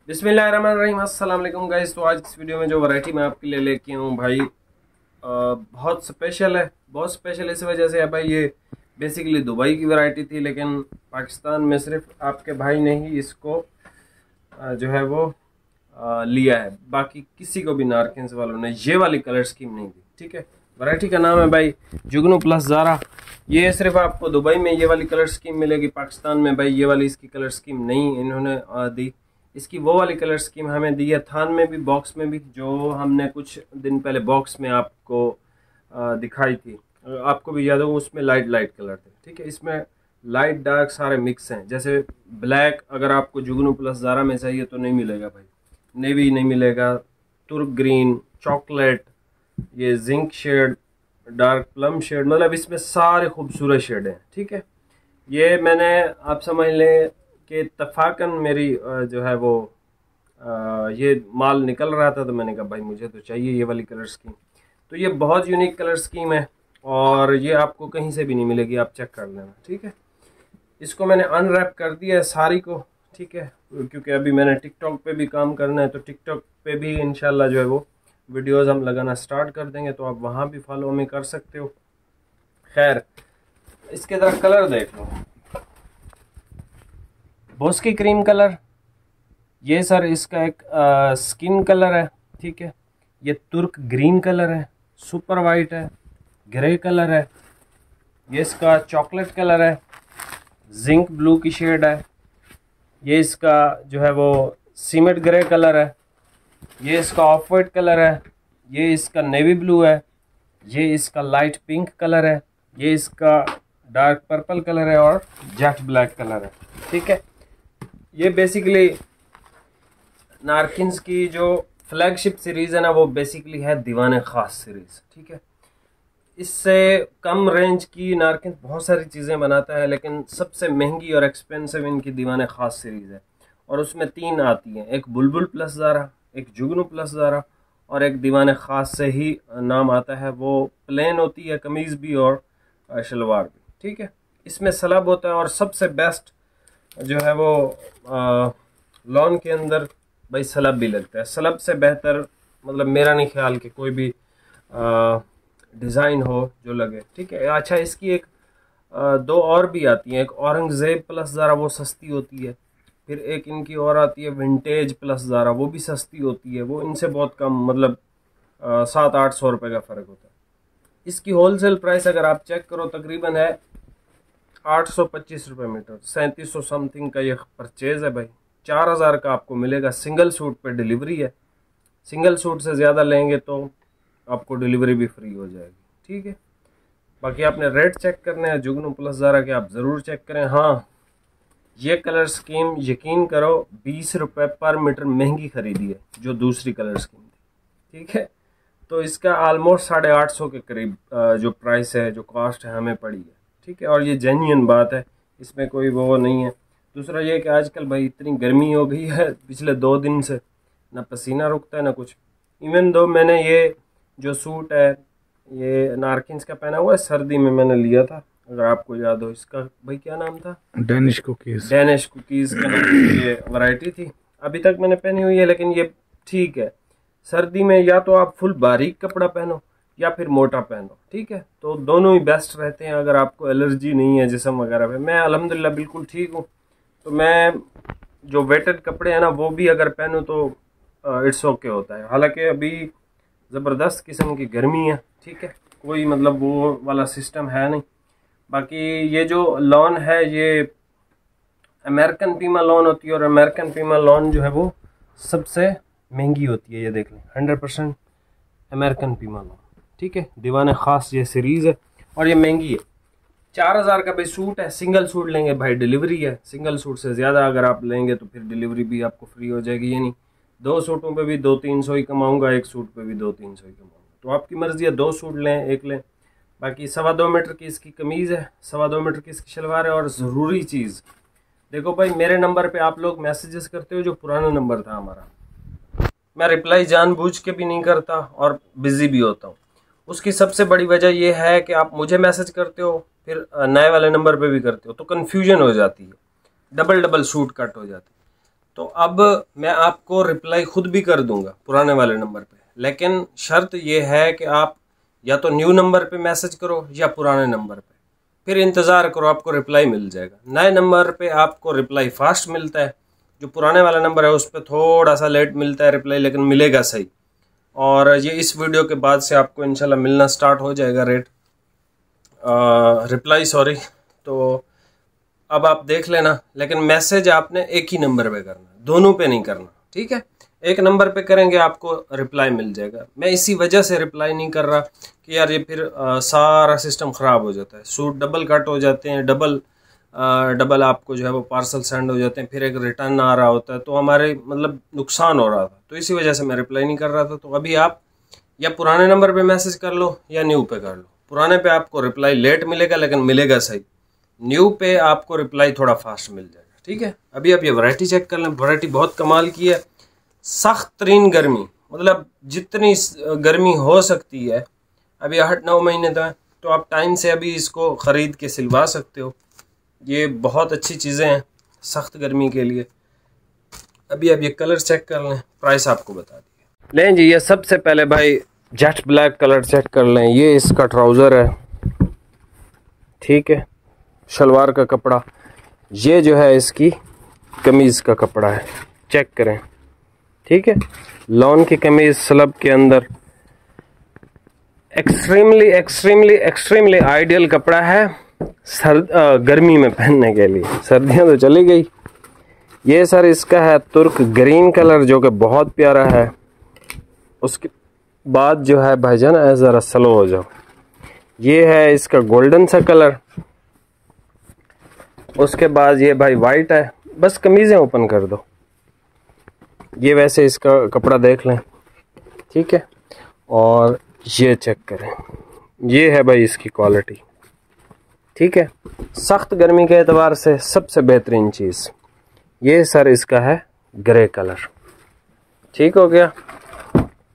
बिस्मिल्लाहिर्रहमानिर्रहीम। अस्सलाम वालेकुम गाइस। तो आज इस वीडियो में जो वैरायटी मैं आपके लिए लेके हूँ भाई बहुत स्पेशल है। बहुत स्पेशल इस वजह से है भाई, ये बेसिकली दुबई की वैरायटी थी, लेकिन पाकिस्तान में सिर्फ आपके भाई ने ही इसको जो है वो लिया है। बाकी किसी को भी नारकिन्स वालों ने ये वाली कलर स्कीम नहीं दी। ठीक है, वैरायटी का नाम है भाई जुगनू प्लस ज़ारा। ये सिर्फ आपको दुबई में ये वाली कलर स्कीम मिलेगी, पाकिस्तान में भाई ये वाली इसकी कलर स्कीम नहीं इन्होंने दी। इसकी वो वाली कलर स्कीम हमें दी है थान में भी, बॉक्स में भी, जो हमने कुछ दिन पहले बॉक्स में आपको दिखाई थी। आपको भी याद होगा, उसमें लाइट लाइट कलर थे। ठीक है, इसमें लाइट डार्क सारे मिक्स हैं। जैसे ब्लैक अगर आपको जुगनू प्लस ज़ारा में चाहिए तो नहीं मिलेगा भाई, नेवी नहीं मिलेगा, तुर्क ग्रीन, चॉकलेट, ये zinc shade, dark plum shade, मतलब इसमें सारे खूबसूरत शेड हैं। ठीक है, ये मैंने आप समझ लें कि इत्तफाकन मेरी जो है वो ये माल निकल रहा था, तो मैंने कहा भाई मुझे तो चाहिए ये वाली कलर स्कीम। तो ये बहुत यूनिक कलर स्कीम है और ये आपको कहीं से भी नहीं मिलेगी, आप चेक कर लेना। ठीक है, इसको मैंने अनरैप कर दिया है सारी को। ठीक है, क्योंकि अभी मैंने टिकटॉक पे भी काम करना है, तो टिकटॉक पे भी इंशाल्लाह जो है वो वीडियोस हम लगाना स्टार्ट कर देंगे, तो आप वहाँ भी फॉलो में कर सकते हो। खैर, इसके तरह कलर देख लो, बोस्की क्रीम कलर, ये सर इसका एक स्किन कलर है। ठीक है, ये तुर्क ग्रीन कलर है, सुपर वाइट है, ग्रे कलर है, ये इसका चॉकलेट कलर है, जिंक ब्लू की शेड है, ये इसका जो है वो सीमेंट ग्रे कलर है, ये इसका ऑफ वाइट कलर है, ये इसका नेवी ब्लू है, ये इसका लाइट पिंक कलर है, ये इसका डार्क पर्पल कलर है और जेट ब्लैक कलर है। ठीक है, ये बेसिकली नारकिन्स की जो फ्लैगशिप सीरीज़ है ना, वो बेसिकली है दीवाने ख़ास सीरीज़। ठीक है, इससे कम रेंज की नारकिन्स बहुत सारी चीज़ें बनाता है, लेकिन सबसे महंगी और एक्सपेंसिव इनकी दीवाने ख़ास सीरीज़ है। और उसमें 3 आती हैं, एक बुलबुल प्लस ज़ारा, एक जुगनू प्लस ज़ारा और एक दीवाने ख़ास से ही नाम आता है। वो प्लेन होती है कमीज़ भी और शलवार भी। ठीक है, इसमें सलब होता है और सबसे बेस्ट जो है वो लॉन के अंदर भाई सलब भी लगता है। सलब से बेहतर मतलब मेरा नहीं ख्याल कि कोई भी डिज़ाइन हो जो लगे। ठीक है, अच्छा इसकी एक 2 और भी आती हैं, एक औरंगज़ेब प्लस ज़ारा, वो सस्ती होती है। फिर एक इनकी और आती है विंटेज प्लस ज़ारा, वो भी सस्ती होती है, वो इनसे बहुत कम, मतलब 700-800 रुपये का फ़र्क होता है। इसकी होलसेल प्राइस अगर आप चेक करो तकरीबन है 825 रुपये मीटर, 3700 समथिंग का ये परचेज़ है भाई। 4000 का आपको मिलेगा। सिंगल सूट पे डिलीवरी है, सिंगल सूट से ज़्यादा लेंगे तो आपको डिलीवरी भी फ्री हो जाएगी। ठीक है, बाकी आपने रेट चेक करना है जुगनू प्लस ज़ारा के, आप ज़रूर चेक करें। हाँ, ये कलर स्कीम यकीन करो 20 रुपये पर मीटर महंगी खरीदी है जो दूसरी कलर स्कीम थी। ठीक है, तो इसका आलमोस्ट 850 के करीब जो प्राइस है, जो कॉस्ट है, हमें पड़ी है। ठीक है, और ये जेन्युइन बात है, इसमें कोई वो नहीं है। दूसरा ये कि आजकल भाई इतनी गर्मी हो गई है, पिछले 2 दिन से ना पसीना रुकता है ना कुछ। इवन दो मैंने ये जो सूट है ये नारकिन्स का पहना हुआ है, सर्दी में मैंने लिया था, अगर आपको याद हो। इसका भाई क्या नाम था? Danish cookies. डेनिश कुकीज़ का ये वैरायटी थी। अभी तक मैंने पहनी हुई है, लेकिन ये ठीक है। सर्दी में या तो आप फुल बारीक कपड़ा पहनो या फिर मोटा पहनो। ठीक है, तो दोनों ही बेस्ट रहते हैं अगर आपको एलर्जी नहीं है जिस्म वगैरह पे। मैं अल्हम्दुलिल्लाह बिल्कुल ठीक हूँ, तो मैं जो वेटेड कपड़े हैं ना वो भी अगर पहनूँ तो इट्स ओके होता है। हालांकि अभी ज़बरदस्त किस्म की गर्मी है। ठीक है, कोई मतलब वो वाला सिस्टम है नहीं। बाकी ये जो लॉन है ये अमेरिकन पीमा लॉन होती है, और अमेरिकन पीमा लॉन जो है वो सबसे महंगी होती है। ये देख लें, 100% अमेरिकन पीमा लॉन। ठीक है, दीवाने ख़ास ये सीरीज़ है और ये महंगी है। 4000 का भाई सूट है। सिंगल सूट लेंगे भाई डिलीवरी है, सिंगल सूट से ज़्यादा अगर आप लेंगे तो फिर डिलीवरी भी आपको फ्री हो जाएगी। यानी 2 सूटों पे भी 200-300 ही कमाऊँगा, एक सूट पे भी 200-300 ही कमाऊँगा। तो आपकी मर्ज़ी है, 2 सूट लें, एक लें। बाकी 2.25 मीटर की इसकी कमीज़ है, 2.25 मीटर की इसकी शलवार है। और ज़रूरी चीज़ देखो भाई, मेरे नंबर पे आप लोग मैसेजेस करते हो, जो पुराना नंबर था हमारा, मैं रिप्लाई जानबूझ के भी नहीं करता और बिज़ी भी होता हूँ। उसकी सबसे बड़ी वजह यह है कि आप मुझे मैसेज करते हो, फिर नए वाले नंबर पे भी करते हो, तो कन्फ्यूजन हो जाती है, डबल शूट कट हो जाती है। तो अब मैं आपको रिप्लाई खुद भी कर दूंगा पुराने वाले नंबर पे, लेकिन शर्त ये है कि आप या तो न्यू नंबर पे मैसेज करो या पुराने नंबर पे, फिर इंतज़ार करो, आपको रिप्लाई मिल जाएगा। नए नंबर पे आपको रिप्लाई फास्ट मिलता है, जो पुराने वाला नंबर है उस पर थोड़ा सा लेट मिलता है रिप्लाई, लेकिन मिलेगा सही। और ये इस वीडियो के बाद से आपको इंशाल्लाह मिलना स्टार्ट हो जाएगा रिप्लाई सॉरी। तो अब आप देख लेना, लेकिन मैसेज आपने एक ही नंबर पे करना, दोनों पे नहीं करना, ठीक है। एक नंबर पे करेंगे आपको रिप्लाई मिल जाएगा। मैं इसी वजह से रिप्लाई नहीं कर रहा कि यार ये फिर सारा सिस्टम ख़राब हो जाता है, सूट डबल कट हो जाते हैं, डबल आपको जो है वो पार्सल सेंड हो जाते हैं, फिर एक रिटर्न आ रहा होता है, तो हमारे मतलब नुकसान हो रहा था। तो इसी वजह से मैं रिप्लाई नहीं कर रहा था। तो अभी आप या पुराने नंबर पे मैसेज कर लो या न्यू पे कर लो। पुराने पे आपको रिप्लाई लेट मिलेगा लेकिन मिलेगा सही, न्यू पे आपको रिप्लाई थोड़ा फास्ट मिल जाएगा, ठीक है। अभी आप ये वैरायटी चेक कर लें, वैरायटी बहुत कमाल की है। सख्त तरीन गर्मी, मतलब जितनी गर्मी हो सकती है अभी 8-9 महीने तक, तो आप टाइम से अभी इसको ख़रीद के सिलवा सकते हो। ये बहुत अच्छी चीज़ें हैं सख्त गर्मी के लिए। अभी आप ये कलर चेक कर लें, प्राइस आपको बता दिए। लें जी, ये सबसे पहले भाई जेट ब्लैक कलर चेक कर लें। ये इसका ट्राउज़र है, ठीक है, शलवार का कपड़ा। ये जो है इसकी कमीज़ का कपड़ा है, चेक करें, ठीक है। लॉन की कमीज़ स्लब के अंदर, एक्सट्रीमली एक्सट्रीमली एक्सट्रीमली आइडियल कपड़ा है गर्मी में पहनने के लिए। सर्दियां तो चली गई। ये सर इसका है तुर्क ग्रीन कलर, जो कि बहुत प्यारा है। उसके बाद जो है भाईजान ज़रा स्लो हो जाओ, ये है इसका गोल्डन सा कलर। उसके बाद ये भाई वाइट है। बस कमीज़ें ओपन कर दो, ये वैसे इसका कपड़ा देख लें, ठीक है। और ये चेक करें, ये है भाई इसकी क्वालिटी, ठीक है। सख्त गर्मी के एतबार से सबसे बेहतरीन चीज़ ये सर इसका है ग्रे कलर, ठीक हो गया।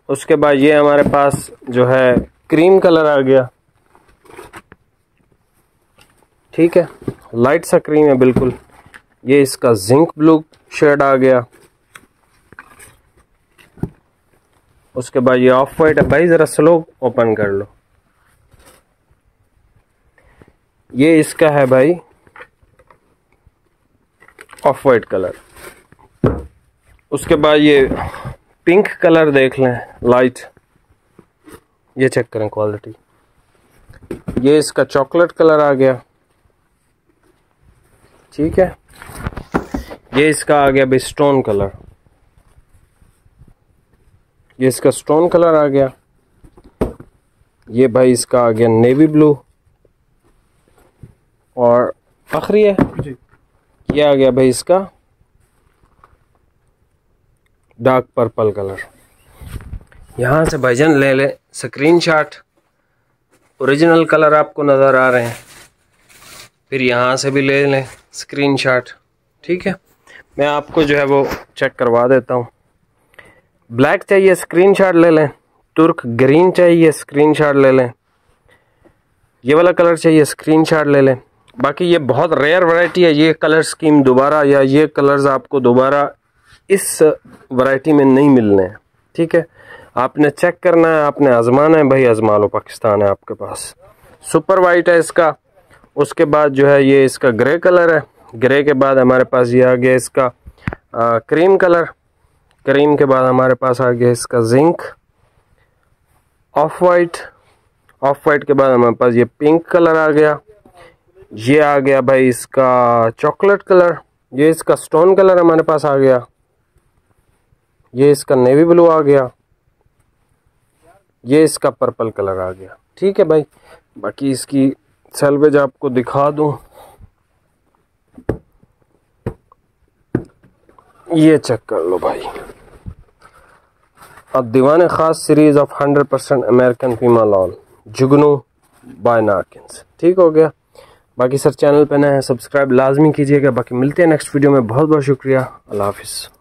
उसके बाद ये हमारे पास जो है क्रीम कलर आ गया, ठीक है, लाइट सा क्रीम है बिल्कुल। ये इसका जिंक ब्लू शेड आ गया। उसके बाद ये ऑफ वाइट है। भाई ज़रा स्लो ओपन कर लो। ये इसका है भाई ऑफ वाइट कलर। उसके बाद ये पिंक कलर देख लें, लाइट, ये चेक करें क्वालिटी। ये इसका चॉकलेट कलर आ गया, ठीक है। ये इसका आ गया भाई स्टोन कलर, ये इसका स्टोन कलर आ गया। ये भाई इसका आ गया नेवी ब्लू, और आखिरी है ये आ गया भाई इसका डार्क पर्पल कलर। यहाँ से भाईजान ले लें स्क्रीनशॉट, ओरिजिनल कलर आपको नज़र आ रहे हैं, फिर यहाँ से भी ले लें स्क्रीनशॉट, ठीक है। मैं आपको जो है वो चेक करवा देता हूँ। ब्लैक चाहिए स्क्रीनशॉट ले लें, तुर्क ग्रीन चाहिए स्क्रीनशॉट ले लें, ये वाला कलर चाहिए स्क्रीनशॉट ले लें। बाकी ये बहुत रेयर वैरायटी है, ये कलर स्कीम दोबारा या ये कलर्स आपको दोबारा इस वैरायटी में नहीं मिलने हैं, ठीक है। आपने चेक करना है, आपने आजमाना है, भाई आजमा लो, पाकिस्तान है आपके पास। सुपर वाइट है इसका। उसके बाद जो है ये इसका ग्रे कलर है। ग्रे के बाद हमारे पास ये आ गया इसका क्रीम कलर। क्रीम के बाद हमारे पास आ गया इसका zinc. Of white, of white के बाद हमारे पास ये पिंक कलर आ गया। ये आ गया भाई इसका चॉकलेट कलर। ये इसका स्टोन कलर हमारे पास आ गया। ये इसका नेवी ब्लू आ गया। ये इसका पर्पल कलर आ गया, ठीक है भाई। बाकी इसकी सेल्वेज आपको दिखा दूं, ये चेक कर लो भाई। अब दीवाने खास series of 100% American फीमा lawn Jugnu bye नार्किन्स, ठीक हो गया। बाकी सर चैनल पे नए हैं, सब्सक्राइब लाजमी कीजिएगा। बाकी मिलते हैं नेक्स्ट वीडियो में। बहुत बहुत शुक्रिया, अल्लाह हाफिज़।